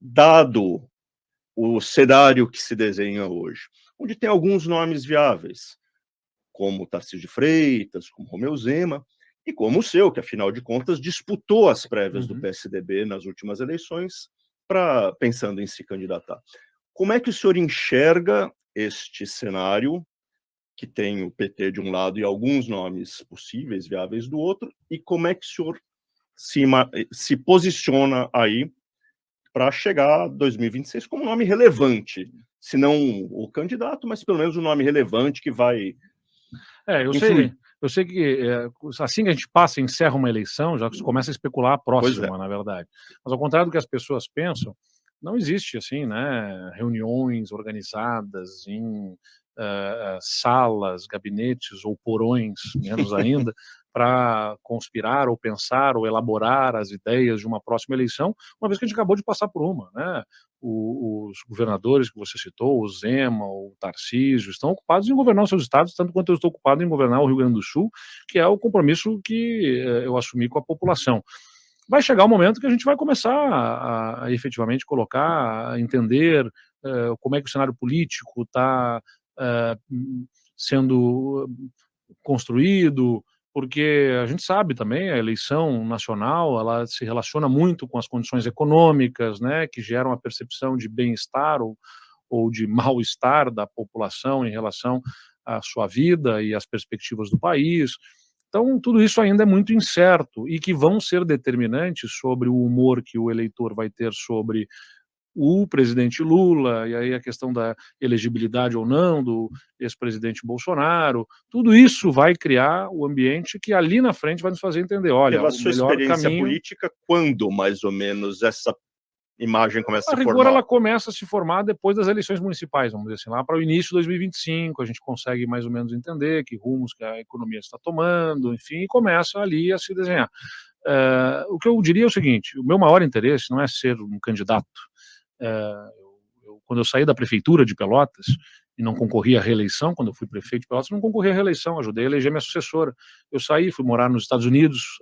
dado o cenário que se desenha hoje, onde tem alguns nomes viáveis, como Tarcísio de Freitas, como Romeu Zema, e como o seu, que afinal de contas disputou as prévias do Uhum. PSDB nas últimas eleições, pensando em se candidatar. Como é que o senhor enxerga este cenário, que tem o PT de um lado e alguns nomes possíveis, viáveis do outro, e como é que o senhor se posiciona aí para chegar a 2026 como um nome relevante, se não o candidato, mas pelo menos um nome relevante que vai Eu sei, influir? eu sei que assim que a gente passa e encerra uma eleição, já se começa a especular a Pois é. próxima, na verdade. Mas ao contrário do que as pessoas pensam, não existe assim, né, reuniões organizadas em salas, gabinetes ou porões, menos ainda, para conspirar ou pensar ou elaborar as ideias de uma próxima eleição, uma vez que a gente acabou de passar por uma, né? Os governadores que você citou, o Zema, o Tarcísio, estão ocupados em governar os seus estados, tanto quanto eu estou ocupado em governar o Rio Grande do Sul, que é o compromisso que eu assumi com a população. Vai chegar o momento que a gente vai começar a efetivamente colocar, a entender como é que o cenário político está sendo construído, porque a gente sabe também, a eleição nacional, ela se relaciona muito com as condições econômicas, né, que geram a percepção de bem-estar ou de mal-estar da população em relação à sua vida e às perspectivas do país. Então, tudo isso ainda é muito incerto e que vão ser determinantes sobre o humor que o eleitor vai ter sobre o presidente Lula, e aí a questão da elegibilidade ou não do ex-presidente Bolsonaro, tudo isso vai criar o ambiente que ali na frente vai nos fazer entender, olha, Pela o sua melhor experiência caminho. política, quando mais ou menos essa imagem começa A a se rigor, formar? ela começa a se formar depois das eleições municipais, vamos dizer assim, lá para o início de 2025, a gente consegue mais ou menos entender que rumos que a economia está tomando, enfim, e começa ali a se desenhar. O que eu diria é o seguinte, o meu maior interesse não é ser um candidato. Quando eu saí da prefeitura de Pelotas e não concorri à reeleição, quando eu fui prefeito de Pelotas, não concorri à reeleição, ajudei a eleger minha sucessora. Eu saí, fui morar nos Estados Unidos,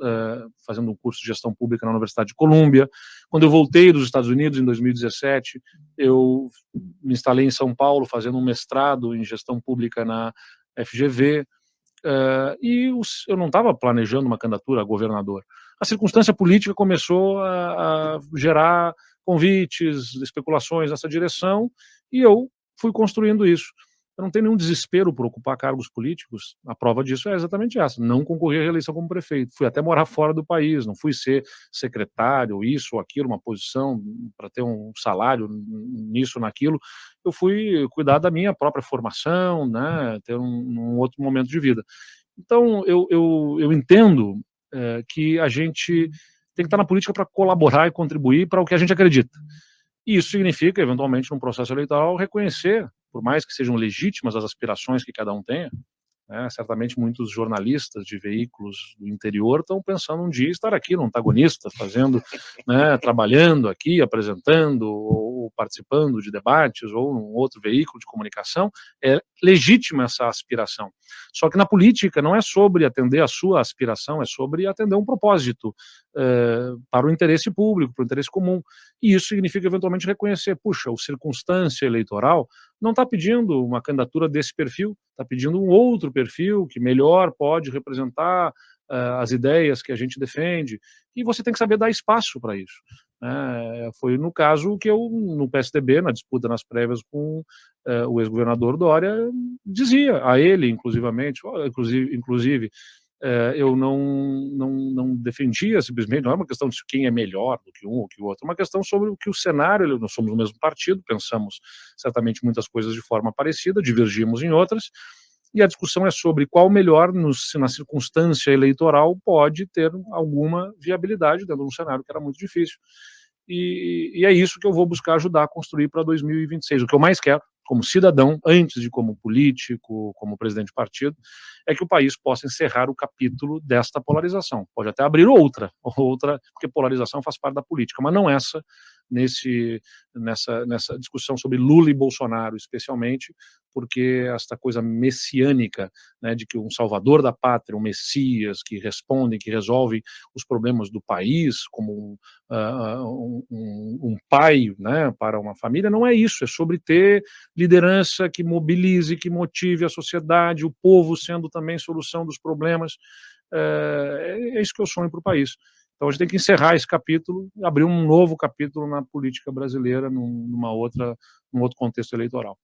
fazendo um curso de gestão pública na Universidade de Colômbia. Quando eu voltei dos Estados Unidos, em 2017, eu me instalei em São Paulo, fazendo um mestrado em gestão pública na FGV, eu não estava planejando uma candidatura a governador. A circunstância política começou a gerar convites, especulações nessa direção, e eu fui construindo isso. Eu não tenho nenhum desespero por ocupar cargos políticos, a prova disso é exatamente essa, não concorri à reeleição como prefeito, fui até morar fora do país, não fui ser secretário, isso ou aquilo, uma posição para ter um salário nisso, naquilo, eu fui cuidar da minha própria formação, né, ter um outro momento de vida. Então, eu entendo que a gente tem que estar na política para colaborar e contribuir para o que a gente acredita. E isso significa, eventualmente, num processo eleitoral, reconhecer, por mais que sejam legítimas as aspirações que cada um tenha, né, certamente muitos jornalistas de veículos do interior estão pensando um dia estar aqui no Antagonista, fazendo, né, trabalhando aqui, apresentando ou participando de debates ou num outro veículo de comunicação. É legítima essa aspiração. Só que na política não é sobre atender a sua aspiração, é sobre atender um propósito para o interesse público, para o interesse comum. E isso significa eventualmente reconhecer, puxa, o circunstância eleitoral não está pedindo uma candidatura desse perfil, está pedindo um outro perfil que melhor pode representar as ideias que a gente defende, e você tem que saber dar espaço para isso. Foi no caso que eu, no PSDB, na disputa nas prévias com o ex-governador Dória, dizia a ele, inclusive eu não defendia simplesmente, não é uma questão de quem é melhor do que um ou que o outro, é uma questão sobre o que o cenário, nós somos do mesmo partido, pensamos certamente muitas coisas de forma parecida, divergimos em outras, e a discussão é sobre qual melhor, na circunstância eleitoral, pode ter alguma viabilidade dentro de um cenário que era muito difícil. E é isso que eu vou buscar ajudar a construir para 2026. O que eu mais quero, como cidadão, antes de como político, como presidente de partido, é que o país possa encerrar o capítulo desta polarização. Pode até abrir outra, porque polarização faz parte da política, mas não essa nessa discussão sobre Lula e Bolsonaro, especialmente, porque esta coisa messiânica, né, de que um salvador da pátria, um messias que responde, que resolve os problemas do país, como um pai, né, para uma família, não é isso, é sobre ter liderança que mobilize, que motive a sociedade, o povo sendo também solução dos problemas. É isso que eu sonho para o país. Então a gente tem que encerrar esse capítulo e abrir um novo capítulo na política brasileira, num outro contexto eleitoral.